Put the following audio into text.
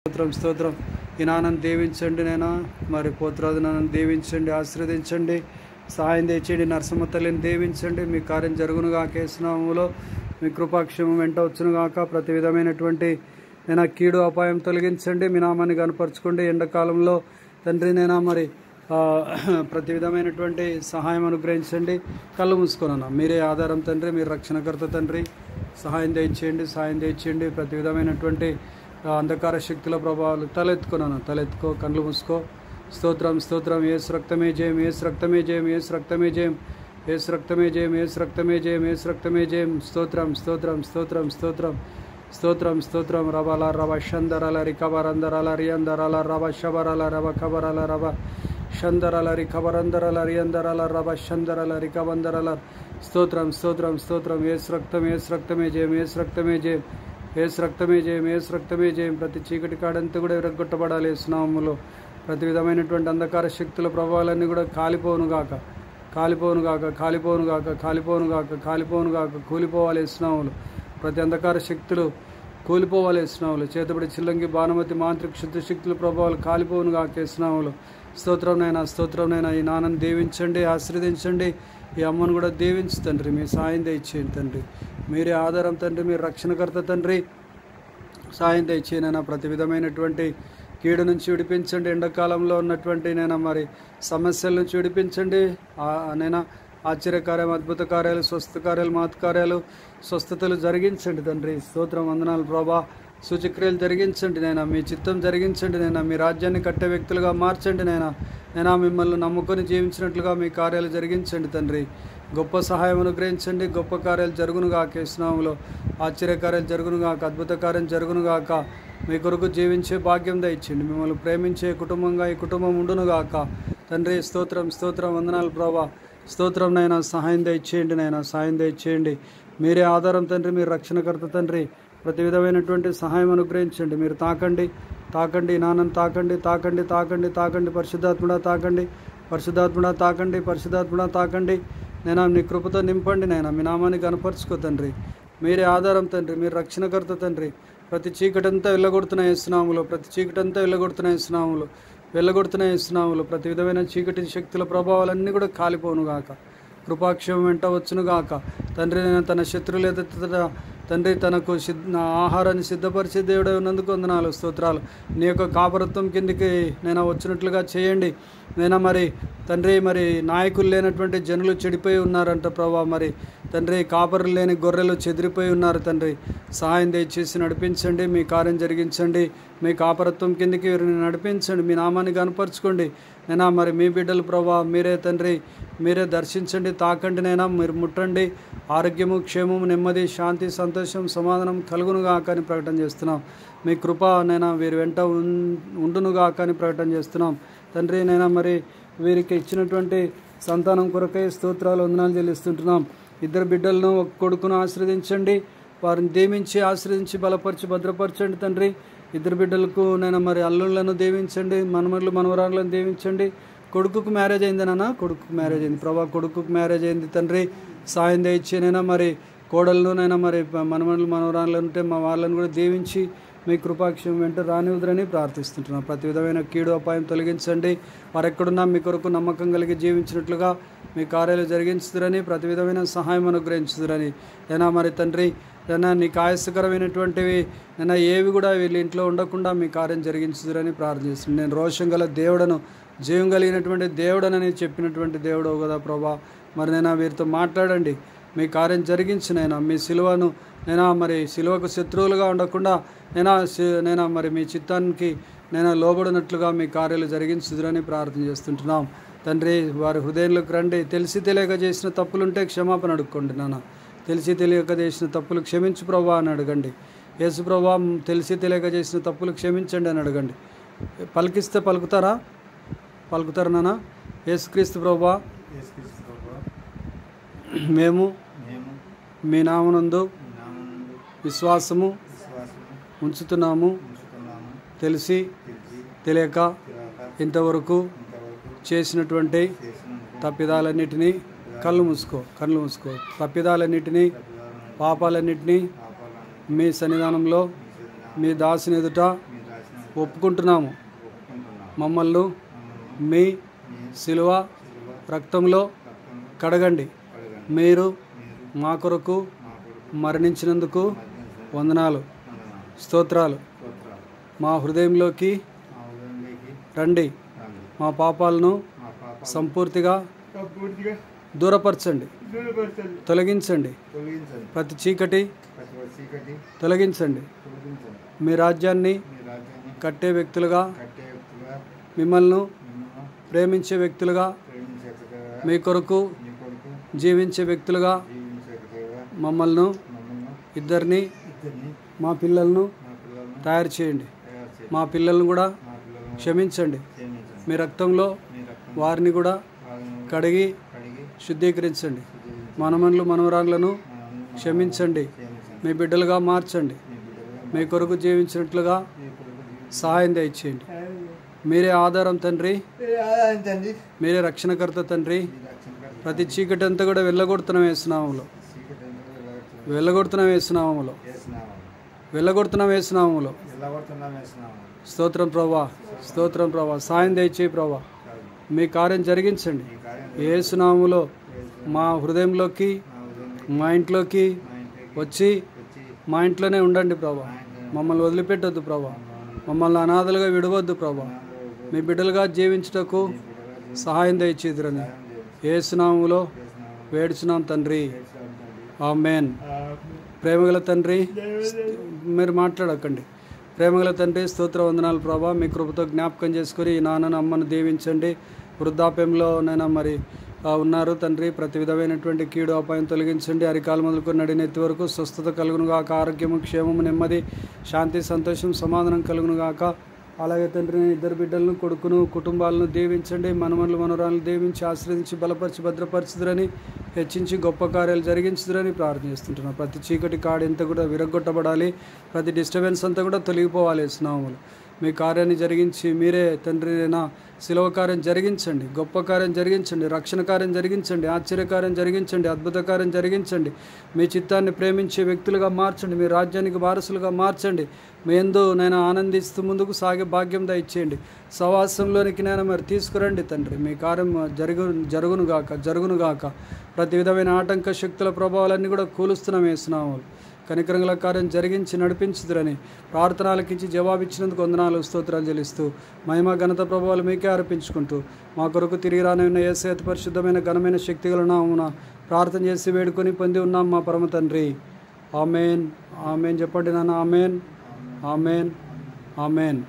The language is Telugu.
స్తోత్రం స్తోత్రం. ఈ నాన్నను దీవించండి నైనా, మరి పోతురాజు నన్ను దీవించండి, ఆశీర్వదించండి, సహాయం తెచ్చేయండి. నరసింహ తల్లిని దీవించండి. మీ కార్యం జరుగునుగా కేసునామములో మీ కృపాక్షేమం వెంట వచ్చునుగాక. ప్రతి విధమైనటువంటి నేను కీడు అపాయం తొలగించండి. మీ నామాన్ని కనపరచుకోండి. ఎండాకాలంలో తండ్రి నైనా మరి ప్రతి విధమైనటువంటి సహాయం అనుగ్రహించండి. కళ్ళు మూసుకొనన్నా మీరే ఆధారం తండ్రి, మీరు రక్షణకర్త తండ్రి. సహాయం దయచేయండి. ప్రతి విధమైనటువంటి అంధకార శక్తుల ప్రభావాలు తలెత్తుకో, కళ్ళు మూసుకో. స్తోత్రం స్తోత్రం. యేసు రక్తమే జయం, యేసు రక్తమే జయం, యేసు రక్తమే జయం, యేసు రక్తమే జయం, యేసు రక్తమే జయం, యేసు రక్తమే జయం. స్తోత్రం స్తోత్రం స్తోత్రం స్తోత్రం స్తోత్రం స్తోత్రం. రబాల రబ షందరాల రికబరందరాల రియందరాల రబ శబరాల రబ కబరాల రబ షందరాల రికబరందరాల రియందరాల రబ షందరాల రికబందరాల. స్తోత్రం స్తోత్రం స్తోత్రం. యేసు రక్తం, యేసు రక్తమే జయం, యేసు రక్తమే జయం, యేసు రక్తమే జయం, యేసు రక్తమే జయం. ప్రతి చీకటి కాడంతా కూడా విరగొట్టబడాలి యేసునామములో. ప్రతి విధమైనటువంటి అంధకార శక్తుల ప్రభావాలన్నీ కూడా కాలిపోనుగాక, కూలిపోవాలి యేసునామములో. ప్రతి అంధకార శక్తులు కూలిపోవాలి యేసునామములో. చేతబడి చిల్లంగి బాణమతి మాంత్రిక శుద్ధ శక్తుల ప్రభావాలు కాలిపోనుగాక యేసునామములో. స్తోత్రంనైనా ఈ నాన్నను దీవించండి, ఆశీర్వదించండి. ఈ అమ్మను కూడా దీవించు తండ్రి. మీ సాయం దయచేయండి తండ్రి. మీరే ఆధారం తండ్రి, మీరు రక్షణకర్త తండ్రి. సాయం దయచేయనైనా ప్రతి విధమైనటువంటి కీడు నుంచి విడిపించండి. ఎండాకాలంలో ఉన్నటువంటి నైనా మరి సమస్యల నుంచి విడిపించండి. నైనా ఆశ్చర్యకార్యం, అద్భుత కార్యాలు, స్వస్థ కార్యాలు, మహత్ కార్యాలు, స్వస్థతలు జరిగించండి తండ్రి. స్తోత్రం, వందనాలు ప్రభా. సూచక్రియలు జరిగించండి నైనా, మీ చిత్తం జరిగించండి నైనా. మీ రాజ్యాన్ని కట్టే వ్యక్తులుగా మార్చండి నైనా. మిమ్మల్ని నమ్ముకొని జీవించినట్లుగా మీ కార్యాలు జరిగించండి తండ్రి. గొప్ప సహాయం అనుగ్రహించండి. గొప్ప కార్యాలు జరుగునుగాక యేసునామములో. ఆశ్చర్యకార్యాలు జరుగునుగాక, అద్భుత కార్యం జరుగునుగాక. మీ కొరకు జీవించే భాగ్యం దయచేయండి. మిమ్మల్ని ప్రేమించే కుటుంబంగా ఈ కుటుంబం ఉండునుగాక తండ్రి. స్తోత్రం స్తోత్రం, వందనాలు ప్రభా. స్తోత్రం నైనా. సహాయం దయచేయండి. మీరే ఆధారం తండ్రి, మీరు రక్షణకర్త తండ్రి. ప్రతి విధమైనటువంటి సహాయం అనుగ్రహించండి. మీరు తాకండి నాన్నను తాకండి. పరిశుద్ధాత్ముడా తాకండి నైనా. నీ కృపతో నింపండి నైనా. మీ నామాన్ని కనపరుచుకో తండ్రి. మీరే ఆధారం తండ్రి, మీరు రక్షణకర్త తండ్రి. ప్రతి చీకటంతా వెళ్ళగొడుతున్న యేసునామములో, ప్రతి విధమైన చీకటి శక్తుల ప్రభావాలన్నీ కూడా కాలిపోనుగాక. కృపాక్షేమం వెంట వచ్చునుగాక తండ్రి. నేను తన శత్రువుల ఎదుట తండ్రి తనకు ఆహారాన్ని సిద్ధపరిచే దేవుడే ఉన్నందుకు వందనాలు, స్తోత్రాలు. నీ యొక్క కాపరత్వం కిందికి నేను వచ్చినట్లుగా చేయండి నైనా. మరి తండ్రి మరి నాయకులు లేనటువంటి జనులు చెడిపోయి ఉన్నారంట ప్రభా. మరి తండ్రి కాపరులు లేని గొర్రెలు చెదిరిపోయి ఉన్నారు తండ్రి. సహాయం దయచేసి నడిపించండి. మీ కార్యం జరిగించండి. మీ కాపరత్వం కిందికి వీరిని నడిపించండి. మీ నామాన్ని కనపరుచుకోండి నైనా. మరి మీ బిడ్డలు ప్రభా, మీరే తండ్రి, మీరే దర్శించండి, తాకండి నైనా. మీరు ముట్టండి. ఆరోగ్యము, క్షేమము, నెమ్మది, శాంతి, సంతోషం, సమాధానం కలుగునుగాక అని ప్రకటన చేస్తున్నాం. మీ కృప నైనా వీరి వెంట ఉండునుగాక అని ప్రకటన చేస్తున్నాం తండ్రి. నైనా మరి వీరికి ఇచ్చినటువంటి సంతానం కొరకై స్తోత్రాలు, వందనాలు చెల్లిస్తుంటున్నాం. 2 బిడ్డలను, 1 కొడుకును ఆశీర్వదించండి. వారిని దీవించి ఆశీర్వదించి బలపరిచి భద్రపరచండి తండ్రి. 2 బిడ్డలకు నైనా మరి అల్లుళ్లను దీవించండి. మనమరులు మనవరాలను దీవించండి. కొడుకుకు మ్యారేజ్ అయిందనన్నా, కొడుకుకు మ్యారేజ్ అయింది ప్రభా. కొడుకుకు మ్యారేజ్ అయింది తండ్రి. సాయం దయచేనైనా. మరి కోడళ్ళనునైనా మరి మనమరులు మనవరాలను ఉంటే మా వాళ్ళని కూడా దీవించి మీ కృపాక్షేమం వెంట రానివ్వదని ప్రార్థిస్తుంటున్నాం. ప్రతి విధమైన కీడు అపాయం తొలగించండి. వారెక్కడున్నా మీ కొరకు నమ్మకం కలిగి జీవించినట్లుగా మీ కార్యాలు జరిగించుదురని, ప్రతి విధమైన సహాయం అనుగ్రహించుదురని అయినా మరి తండ్రి అయినా నీకు ఆయాసకరమైనటువంటివి అయినా ఏవి కూడా వీళ్ళ ఇంట్లో ఉండకుండా మీ కార్యం జరిగించుదురని ప్రార్థిస్తున్నాను. నేను రోషం గల దేవుడను, జీవం కలిగినటువంటి దేవుడనని చెప్పినటువంటి దేవుడు కదా ప్రభా. మరి నేను వీరితో మాట్లాడండి. మీ కార్యం జరిగించినైనా మీ సిలువను నేను మరి సిలువకు శత్రువులుగా ఉండకుండా నేను మరి మీ చిత్తానికి నేను లోబడినట్లుగా మీ కార్యాలు జరిగించుదురని ప్రార్థన చేస్తుంటున్నాం తండ్రి. వారి హృదయంలోకి రండి. తెలిసి తెలియక చేసిన తప్పులుంటే క్షమాపణ అడుక్కోండి నాన్న. తెలిసి తెలియక చేసిన తప్పులు క్షమించు ప్రభా అని అడగండి. యేసు ప్రభా, తెలిసి తెలియక చేసిన తప్పులు క్షమించండి అని అడగండి. పలికిస్తే పలుకుతారా నాన్న? యేసుక్రీస్తు ప్రభా, మేము మీ నామనందు విశ్వాసము ఉంచుతున్నాము. తెలిసి తెలియక ఇంతవరకు చేసినటువంటి తప్పిదాలన్నిటినీ కళ్ళు మూసుకో. తప్పిదాలన్నిటినీ, పాపాలన్నిటినీ మీ సన్నిధానంలో మీ దాసుని ఎదుట ఒప్పుకుంటున్నాము. మమ్మల్ని మీ శిలువ రక్తంలో కడగండి. మీరు మా కొరకు మరణించినందుకు వందనాలు, స్తోత్రాలు. మా హృదయంలోకి రండి. మా పాపాలను సంపూర్తిగా దూరపరచండి, తొలగించండి. ప్రతి చీకటి తొలగించండి. మీ రాజ్యాన్ని కట్టే వ్యక్తులుగా, మిమ్మల్ని ప్రేమించే వ్యక్తులుగా, మీ కొరకు జీవించే వ్యక్తులుగా మమ్మల్ని ఇద్దరిని, మా పిల్లలను తయారు చేయండి. మా పిల్లలను కూడా క్షమించండి. మీ రక్తంలో వారిని కూడా కడిగి శుద్ధీకరించండి. మనమనులు మనవరాళ్లను క్షమించండి. మీ బిడ్డలుగా మార్చండి. మీ కొరకు జీవించినట్లుగా సహాయం దయచేయండి. మీరే ఆధారం తండ్రి, మీరే రక్షణకర్త తండ్రి. ప్రతి చీకటి అంతా కూడా వెళ్ళగొడుతున్నాం యేసునామములో, వెళ్ళగొడుతున్నాం యేసునామములో, వెళ్ళగొడుతున్నాం యేసునామములో. స్తోత్రం ప్రభా, స్తోత్రం ప్రభా. సాయం దయచేయి ప్రభా. మీ కార్యం జరిగించండి యేసునామములో. మా హృదయంలోకి, మా ఇంట్లోకి వచ్చి మా ఇంట్లోనే ఉండండి ప్రభా. మమ్మల్ని వదిలిపెట్టొద్దు ప్రభా. మమ్మల్ని అనాథలుగా విడవద్దు ప్రభా. మీ బిడ్డలుగా జీవించుటకు సహాయం దయచేదురని యేసునామములో వేడుచున్నాం తండ్రి. ఆమేన్. ప్రేమగల తండ్రి, మీరు మాట్లాడకండి. ప్రేమగల తండ్రి, స్తోత్ర వందనాలు ప్రభా. మీ కృపతో జ్ఞాపకం చేసుకుని ఈ నాన్నను అమ్మను దీవించండి. వృద్ధాప్యంలో నైనా మరి ఉన్నారు తండ్రి. ప్రతి విధమైనటువంటి కీడు అపాయం తొలగించండి. అరికాలు మొదలుకొని నడినెత్తి వరకు స్వస్థత కలుగునుగాక. ఆరోగ్యము, క్షేమము, నెమ్మది, శాంతి, సంతోషం, సమాధానం కలుగునుగాక. అలాగే తండ్రి, ఇద్దరు బిడ్డలను, కొడుకును, కుటుంబాలను దీవించండి. మనమనులు మనవరాలను దీవించి ఆశ్రయించి బలపరిచి భద్రపరచుదురని, హెచ్చించి గొప్ప కార్యాలు జరిగించుదురని ప్రార్థన చేస్తుంటున్నాం. ప్రతి చీకటి కాడి అంతా కూడా విరగొట్టబడాలి. ప్రతి డిస్టర్బెన్స్ అంతా కూడా తొలగిపోవాలి యేసునామములో. మీ కార్యాన్ని జరిగించి మీరే తండ్రి అయినా శిలువ కార్యం జరిగించండి, గొప్ప కార్యం జరిగించండి, రక్షణ కార్యం జరిగించండి, ఆశ్చర్యకార్యం జరిగించండి, అద్భుత కార్యం జరిగించండి. మీ చిత్తాన్ని ప్రేమించే వ్యక్తులుగా మార్చండి. మీ రాజ్యానికి వారసులుగా మార్చండి. మీ యందు నేను ఆనందిస్తూ ముందుకు సాగే భాగ్యం దయచేయండి. సవాసంలోనికి నేను మరి తీసుకురండి తండ్రి. మీ కార్యం జరుగునుగాక. ప్రతి విధమైన ఆటంక శక్తుల ప్రభావాలన్నీ కూడా కూలుస్తున్నాం యేసునామములో. కనికరంగల కార్యం జరిగించి నడిపించుదురని ప్రార్థనలకించి జవాబిచ్చినందుకు వందనాలు, స్తోత్రాలు చెల్లిస్తూ మహిమ ఘనత ప్రభావాలు మీకే అర్పించుకుంటూ మా కొరకు తిరిగి రానున్న యేసు అతి పరిశుద్ధమైన ఘనమైన శక్తిగల నామమున ప్రార్థన చేసి వేడుకొని పొంది ఉన్నాం మా పరమ తండ్రి. ఆమెన్. ఆమెన్ చెప్పండి నాన్న. Amen, amen, amen.